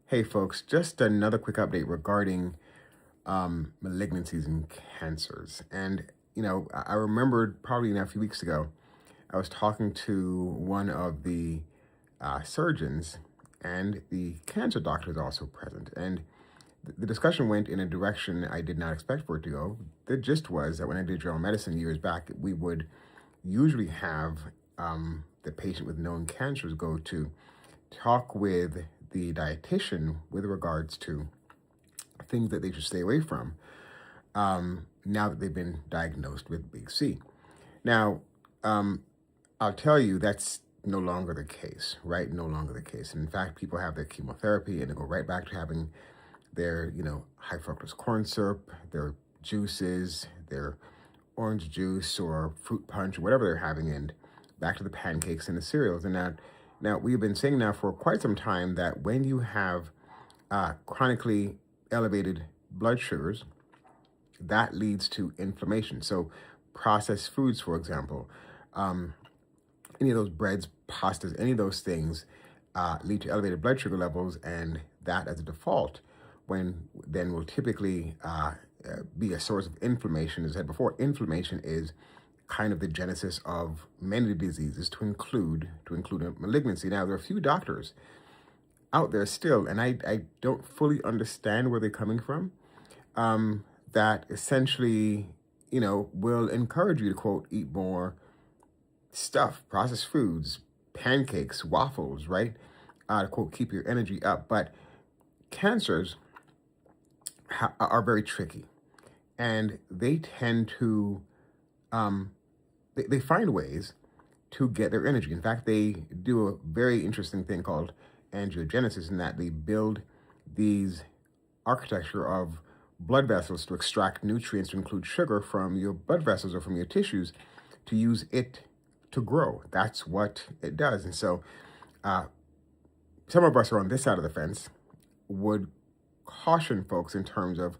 Hey folks, just another quick update regarding malignancies and cancers. I remembered probably a few weeks ago, I was talking to one of the surgeons, and the cancer doctor is also present. And the discussion went in a direction I did not expect for it to go. The gist was that when I did general medicine years back, we would usually have the patient with known cancers go to talk with the dietitian with regards to things that they should stay away from now that they've been diagnosed with big C. Now, I'll tell you that's no longer the case, right? No longer the case. And in fact, people have their chemotherapy and they go right back to having their, high fructose corn syrup, their juices, their orange juice or fruit punch, or whatever they're having, and back to the pancakes and the cereals. And now we've been saying now for quite some time that when you have chronically elevated blood sugars, that leads to inflammation. So processed foods, for example, any of those breads, pastas, any of those things lead to elevated blood sugar levels, and that as a default, then will typically be a source of inflammation. As I said before, inflammation is kind of the genesis of many diseases, to include a malignancy. Now, there are a few doctors out there still, and I don't fully understand where they're coming from, that essentially, will encourage you to, quote, eat more stuff, processed foods, pancakes, waffles, right? To, quote, keep your energy up. But cancers are very tricky, and they tend to, they find ways to get their energy. In fact, they do a very interesting thing called angiogenesis, in that they build these architecture of blood vessels to extract nutrients, to include sugar, from your blood vessels or from your tissues, to use it to grow. That's what it does. And so some of us are on this side of the fence, would caution folks in terms of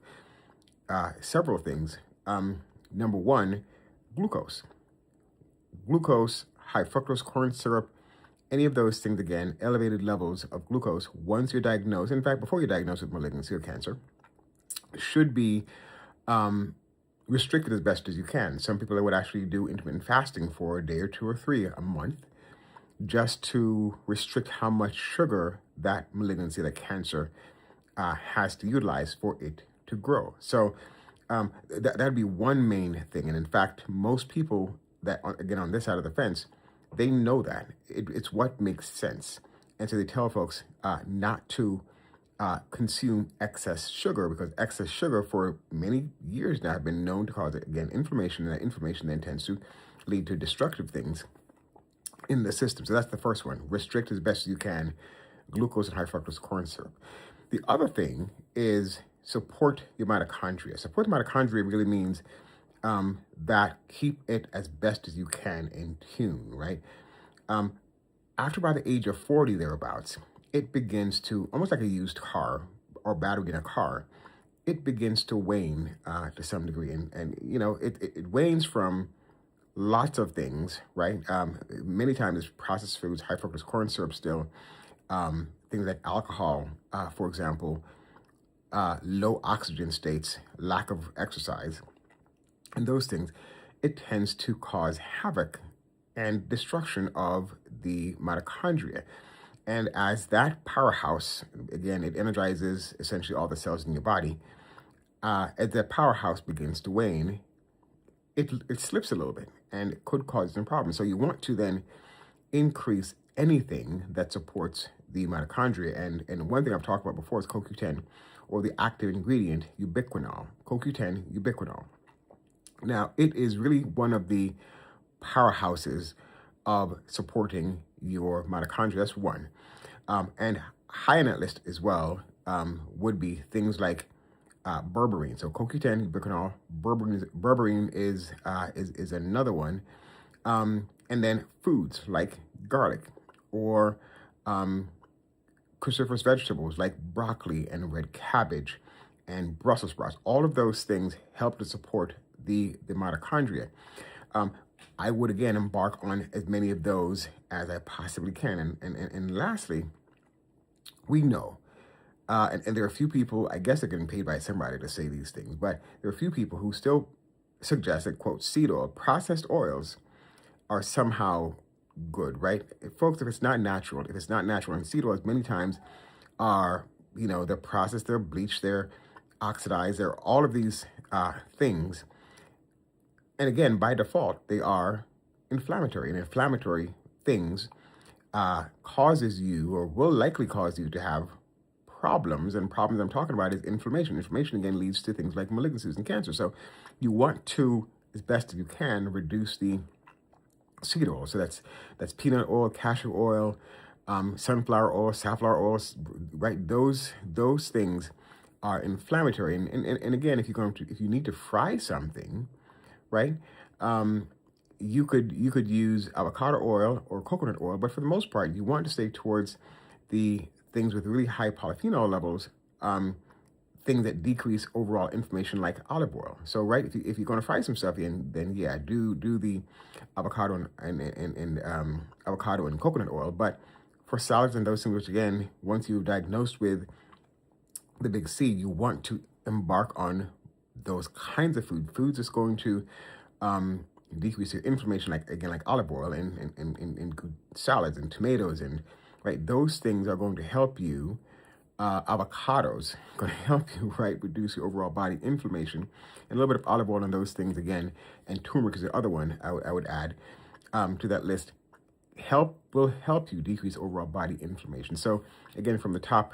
several things. Number one, glucose. Glucose, high fructose corn syrup, any of those things, again, elevated levels of glucose once you're diagnosed, in fact, before you're diagnosed with malignancy or cancer, should be restricted as best as you can. Some people would actually do intermittent fasting for a day or two or three a month, just to restrict how much sugar that malignancy, that cancer, has to utilize for it to grow. So that'd be one main thing. And in fact, most people that, again, on this side of the fence, they know that. It's what makes sense. And so they tell folks not to consume excess sugar, because excess sugar for many years now have been known to cause, again, inflammation, and that inflammation then tends to lead to destructive things in the system. So that's the first one. Restrict as best as you can glucose and high fructose corn syrup. The other thing is support your mitochondria. Support the mitochondria really means that keep it as best as you can in tune, right? After about the age of 40, thereabouts, it begins to, almost like a used car or battery in a car, it begins to wane to some degree. And it wanes from lots of things, right? Many times it's processed foods, high fructose corn syrup still, things like alcohol, for example, low oxygen states, lack of exercise, and those things, it tends to cause havoc and destruction of the mitochondria. And as that powerhouse, again, it energizes essentially all the cells in your body, as that powerhouse begins to wane, it slips a little bit, and it could cause some problems. So you want to then increase anything that supports the mitochondria. And one thing I've talked about before is CoQ10, or the active ingredient ubiquinol. CoQ10, ubiquinol. Now, it is really one of the powerhouses of supporting your mitochondria. That's one. And high on that list as well would be things like berberine. So CoQ10, ubiquinol, berberine is another one. And then foods like garlic, or cruciferous vegetables like broccoli and red cabbage and Brussels sprouts. All of those things help to support the mitochondria. I would, again, embark on as many of those as I possibly can. And lastly, we know And there are a few people, I guess they're getting paid by somebody to say these things, but there are a few people who still suggest that, quote, seed oil, processed oils are somehow good, right? Folks, if it's not natural, and seed oils many times are, they're processed, they're bleached, they're oxidized, they're all of these things. And again, by default, they are inflammatory. And inflammatory things causes you, or will likely cause you, to have problems. And problems I'm talking about is inflammation. Inflammation, again, leads to things like malignancies and cancer. So you want to, as best as you can, reduce the seed oil. So that's peanut oil, cashew oil, sunflower oil, safflower oil, right? Those things are inflammatory. And again, if you need to fry something, right? You could use avocado oil or coconut oil, but for the most part, you want to stay towards the things with really high polyphenol levels, things that decrease overall inflammation, like olive oil. So, right, if you're going to fry some stuff in, then yeah, do the avocado and avocado and coconut oil. But for salads and those things, which again, once you've diagnosed with the big C, you want to embark on those kinds of foods that's going to decrease your inflammation, like olive oil and good salads and tomatoes, and right, those things are going to help you. Avocados going to help you, right, reduce your overall body inflammation, and a little bit of olive oil and those things again, and turmeric is the other one I would add to that list. Will help you decrease overall body inflammation. So again, from the top,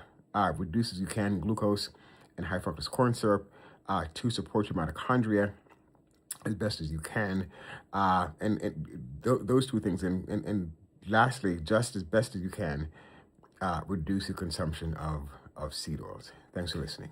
reduce as you can glucose and high fructose corn syrup to support your mitochondria as best as you can, those two things, and lastly, just as best as you can, reduce your consumption of seed oils. Thanks for listening.